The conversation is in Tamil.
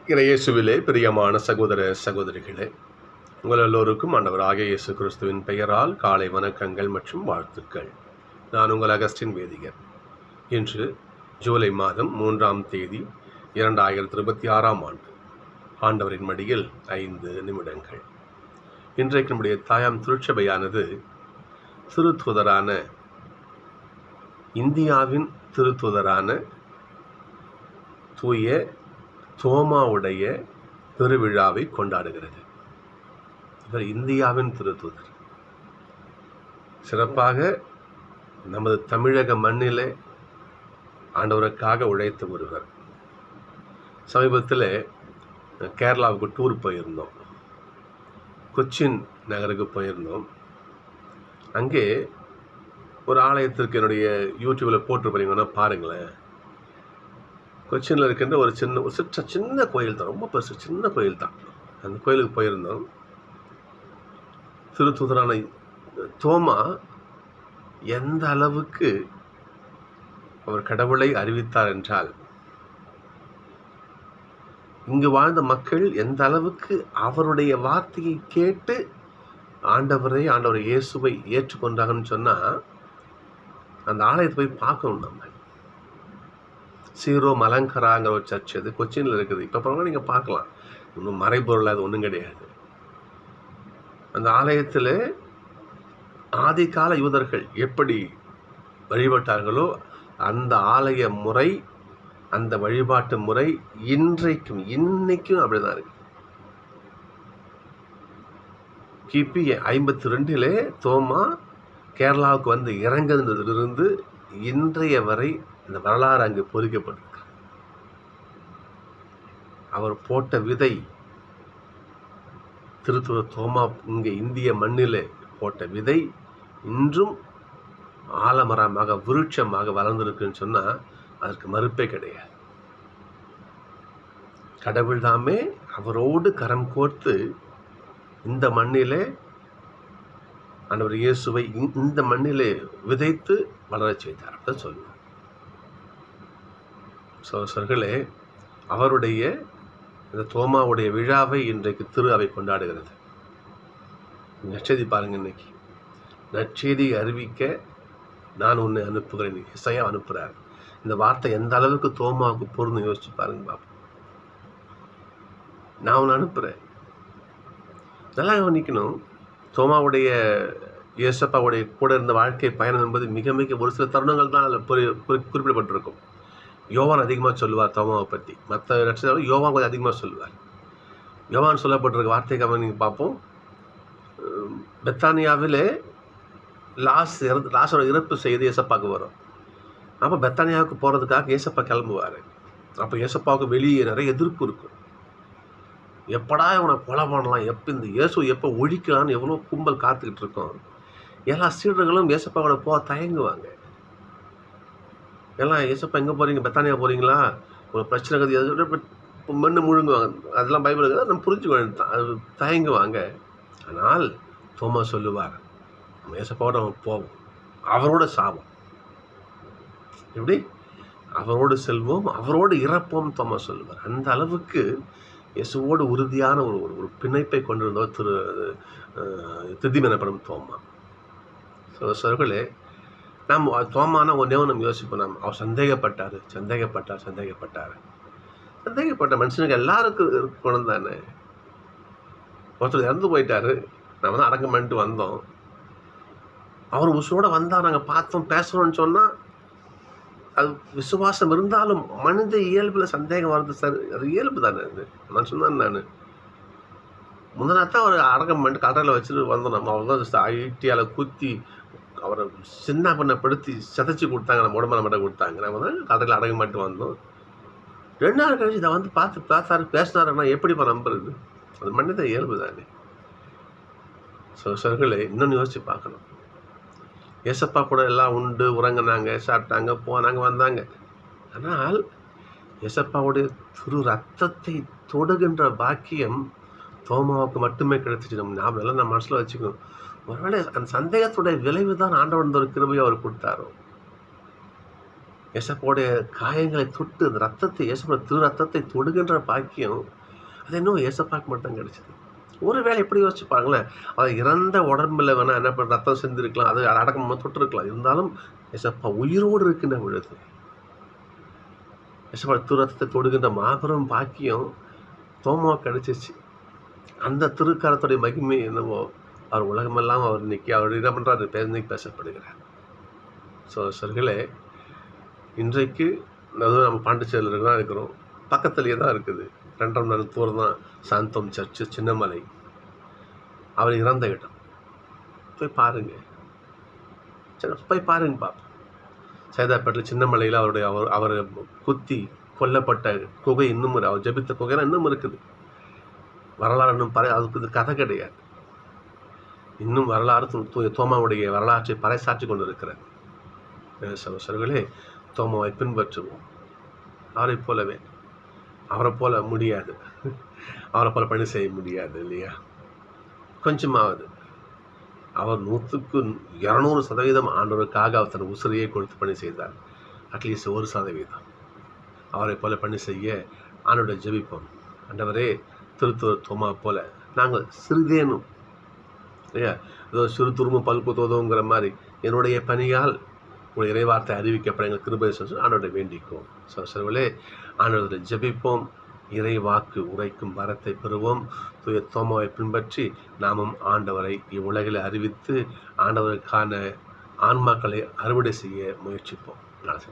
இயேசுவிலே பிரியமான சகோதர சகோதரிகளே, உங்கள் எல்லோருக்கும் ஆண்டவராகிய இயேசு கிறிஸ்துவின் பெயரால் காலை வணக்கங்கள் மற்றும் வாழ்த்துக்கள். நான் உங்கள் அகஸ்டின் வேதிகர். இன்று ஜூலை மாதம் 3ஆம் தேதி 2026ஆம் ஆண்டு. ஆண்டவரின் மடியில் 5 நிமிடங்கள். இன்றைக்கு நம்முடைய தாயாம் திருச்சபையானது திருத்தூதரான இந்தியாவின் திருத்தூதரான தூய தோமாவுடைய பெருவிழாவை கொண்டாடுகிறது. இவர் இந்தியாவின் திருத்தூதர். சிறப்பாக நமது தமிழக மண்ணிலே ஆண்டவருக்காக உழைத்த ஒருவர். சமீபத்தில் கேரளாவுக்கு டூர் போயிருந்தோம். கொச்சின் நகருக்கு போயிருந்தோம். அங்கே ஒரு ஆலயத்திற்கு என்னுடைய யூடியூப்பில் போட்டிருப்பீங்கன்னா பாருங்களேன். கொச்சினில் இருக்கின்ற ஒரு சின்ன கோயில் தான், ரொம்ப பெருசு, சின்ன கோயில் தான். அந்த கோயிலுக்கு போயிருந்தோம். திருத்தூதரான தோமா எந்த அளவுக்கு அவர் கடவுளை அறிவித்தார் என்றால், இங்கு வாழ்ந்த மக்கள் எந்த அளவுக்கு அவருடைய வார்த்தையை கேட்டு ஆண்டவர் இயேசுவை ஏற்றுக்கொண்டாங்கன்னு சொன்னால், அந்த ஆலயத்தை போய் பார்க்கணும். நம்ம சீரோ மலங்கராங்கிற ஒரு சர்ச் அது கொச்சினில் இருக்குது. இப்போ போனால் நீங்கள் பார்க்கலாம். இன்னும் மறைபொருள் அது ஒன்றும் கிடையாது. அந்த ஆலயத்தில் ஆதிகால யூதர்கள் எப்படி வழிபட்டார்களோ அந்த ஆலய முறை, அந்த வழிபாட்டு முறை இன்னைக்கும் அப்படிதான் இருக்கு. கிபி 52 தோமா கேரளாவுக்கு வந்து இறங்குனதிலிருந்து இன்றைய வரை இந்த வரலாறு அங்கு பொறிக்கப்பட்டிருக்கு. அவர் போட்ட விதை, திருத்தூதர் தோமா இங்கே இந்திய மண்ணிலே போட்ட விதை இன்றும் ஆலமரமாக விருட்சமாக வளர்ந்திருக்குன்னு சொன்னால் அதற்கு மறுப்பே கிடையாது. கடவுள் தாமே அவரோடு கரம் கோர்த்து இந்த மண்ணிலே ஆண்டவர் இயேசுவை இந்த மண்ணிலே விதைத்து வளரச் செய்தார் அப்படின்னு சொல்லுவார். சகோதரர்களே, அவருடைய இந்த தோமாவுடைய விழாவை இன்றைக்கு திரு அவை கொண்டாடுகிறது. நற்செய்தி பாருங்க. இன்னைக்கு நற்செய்தி அறிவிக்க நான் உன்னை அனுப்புகிறேன், இசையா அனுப்புகிறார். இந்த வார்த்தை எந்த அளவுக்கு தோமாவுக்கு பொருந்தும் யோசிச்சு பாருங்க பாப்பா. நான் உன்னை அனுப்புகிறேன். நல்லா கவனிக்கணும். தோமாவுடைய இயேசப்பாவுடைய கூட இருந்த வாழ்க்கை பயணம் என்பது மிக மிக ஒரு சில தருணங்கள் தான் அதில் குறிப்பிடப்பட்டிருக்கும். யோவான் அதிகமாக சொல்லுவார் தோமாவை பற்றி. மற்ற நட்சத்திரம் யோவான் கொஞ்சம் அதிகமாக சொல்லுவார். யோவான் சொல்லப்பட்டிருக்க வார்த்தைக்காக நீங்கள் பார்ப்போம். பெத்தானியாவில் லாசரோட இறப்பு செய்து ஏசப்பாவுக்கு வரும். அப்போ பெத்தானியாவுக்கு போகிறதுக்காக ஏசப்பா கிளம்புவார். அப்போ ஏசப்பாவுக்கு வெளியே நிறைய எதிர்ப்பு இருக்கும். எப்படா இவனை கொலை பண்ணலாம், இந்த இயேசு எப்போ ஒழிக்கலான்னு எவ்வளோ கும்பல் காத்துக்கிட்டு இருக்கோம். எல்லா சீடர்களும் ஏசப்பாவோட போக தயங்குவாங்க. எல்லாம் ஏசப்பா எங்கே போகிறீங்க, பெத்தானியா போகிறீங்களா, ஒரு பிரச்சனை கதி அது மண்ணு முழுங்குவாங்க. அதெல்லாம் பைபிள் நம்ம புரிஞ்சுக்க அது தயங்குவாங்க. ஆனால் தோமா சொல்லுவார், நம்ம ஏசப்பாவோட நம்ம போவோம், அவரோட சாவோம், எப்படி அவரோடு செல்வோம், அவரோடு இறப்போம் தோமா சொல்லுவார். அந்த அளவுக்கு இயேசுவோடு உறுதியான ஒரு பிணைப்பை கொண்டிருந்தவர் திதிம் எனப்படும் தோமா. சகோதரர்களே, நம்ம தோமானா ஒன்றே நம்ம யோசிப்போம். அவர் சந்தேகப்பட்ட மனுஷனுக்கு எல்லாருக்கும் இருக்கணும் தானே. ஒருத்தர் இறந்து போயிட்டாரு, நம்ம தான் அடக்கம் பண்ணிட்டு வந்தோம். அவர் உசுரோட வந்தால் நாங்கள் பார்த்தோம், பேசணும்னு சொன்னால் அது விசுவாசம் இருந்தாலும் மனித இயல்பில் சந்தேகம் வர்றது சார், அது இயல்பு தானே. அது மனுஷன் தான். நான் முந்தினாத்தான் அவர் அடக்கம் பண்ணிட்டு கடையில் வச்சுட்டு வந்தோம். நம்ம அவங்க தான் ஐடியாவில் குத்தி அவரை சின்ன பண்ணப்படுத்தி சதைச்சி கொடுத்தாங்க. நம்ம உடம்பு நம்மகிட்ட கொடுத்தாங்க. நம்ம தான் கடையில் அடக்கம் பண்ணிட்டு வந்தோம். 2 நாள் கழிச்சு இதை வந்து பார்த்தாரு, பேசினாருன்னா எப்படிப்பா நம்புறது? அது மனித இயல்பு தானே. சகோதரர்களே, இன்னொன்று யோசிச்சு பார்க்கணும். ஏசப்பா கூட எல்லாம் உண்டு, உறங்கினாங்க, சாப்பிட்டாங்க, போனாங்க, வந்தாங்க. ஆனால் ஏசப்பாவுடைய திரு ரத்தத்தை தொடுகின்ற பாக்கியம் தோமாவுக்கு மட்டுமே கிடைச்சிச்சு. நாம் எல்லாம் நம்ம மனசில் வச்சுக்கணும். ஒருவேளை அந்த சந்தேகத்துடைய விளைவு தான் ஆண்டவன் ஒரு கிருபையை அவர் கொடுத்தாரோ. ஏசப்பாவுடைய காயங்களை தொட்டு அந்த ரத்தத்தை ஏசப்பா திரு ரத்தத்தை தொடுகின்ற பாக்கியம் அது இன்னும் ஏசப்பாக்கு மட்டும் கிடைச்சது. ஒரு வேளை எப்படி யோசிச்சு பாருங்களேன், அது இறந்த உடம்புல வேணா என்ன பண்ண ரத்தம் செஞ்சிருக்கலாம், அது அடக்கம் தொட்டிருக்கலாம். இருந்தாலும் ஏசப்பா உயிரோடு இருக்கின்ற பொழுது ஏசப்பா திரு ரத்தத்தை தொடுகின்ற மாபெரும் பாக்கியம் தோமாவுக்கு கிடைச்சிச்சு. அந்த திருக்கரத்துடைய மகிமை என்னவோ அவர் உலகமெல்லாம் அவர் இன்னைக்கு அவர் என்ன பண்ணுறாரு இன்னைக்கு பேசப்படுகிறார். ஸோ சர்களே, இன்றைக்கு அதுவும் நம்ம பாண்டிச்சேரியில் தான் இருக்கிறோம், பக்கத்துலேயே தான் இருக்குது. 2 மணி நேரம் தூரம் தான் சாந்தோம் சர்ச்சு சின்னமலை. அவர் இறந்த இடம் போய் பாருங்க, போய் பாருங்க பார்ப்போம். சைதாப்பேட்டில் சின்னமலையில் அவர் குத்தி கொல்லப்பட்ட குகை இன்னும் அவர் ஜபித்த குகைலாம் இன்னும் இருக்குது. வரலாறு இன்னும் அதுக்கு இது கதை கிடையாது. இன்னும் வரலாறு தோமாவுடைய வரலாற்றை பறைசாற்றி கொண்டு இருக்கிறார். சகோதரர்களே, தோமாவை பின்பற்றுவோம். அவரை போலவே, அவரை போல முடியாது, அவரை போல பணி செய்ய முடியாது இல்லையா? கொஞ்சமாவது அவர் 100க்கு 200% ஆண்டவருக்காக அவர் தன் உசிரையை கொடுத்து பணி செய்தார். அட்லீஸ்ட் 1% அவரை போல பணி செய்ய ஆண்டவரை ஜெபிப்போம். ஆண்டவரே, திருத்தூர் தோமா போல நாங்கள் சிறிதேனும் இல்லையா, ஏதோ சிறு துரும்பு பல்கு தோதுங்கிற மாதிரி என்னுடைய பணியால் உங்களுடைய இறைவார்த்தை அறிவிக்கப்பட எங்கள் கிருபை ஆண்டவரை வேண்டிக்கும். சகோதரர்களே, ஆண்டவரை ஜெபிப்போம், இறை வாக்கு உரைக்கும் வரத்தை பெறுவோம். தூய தோமாவை பின்பற்றி நாமும் ஆண்டவரை இவ்வுலகில் அறிவித்து ஆண்டவருக்கான ஆன்மாக்களை அறுவடை செய்ய முயற்சிப்போம். நான்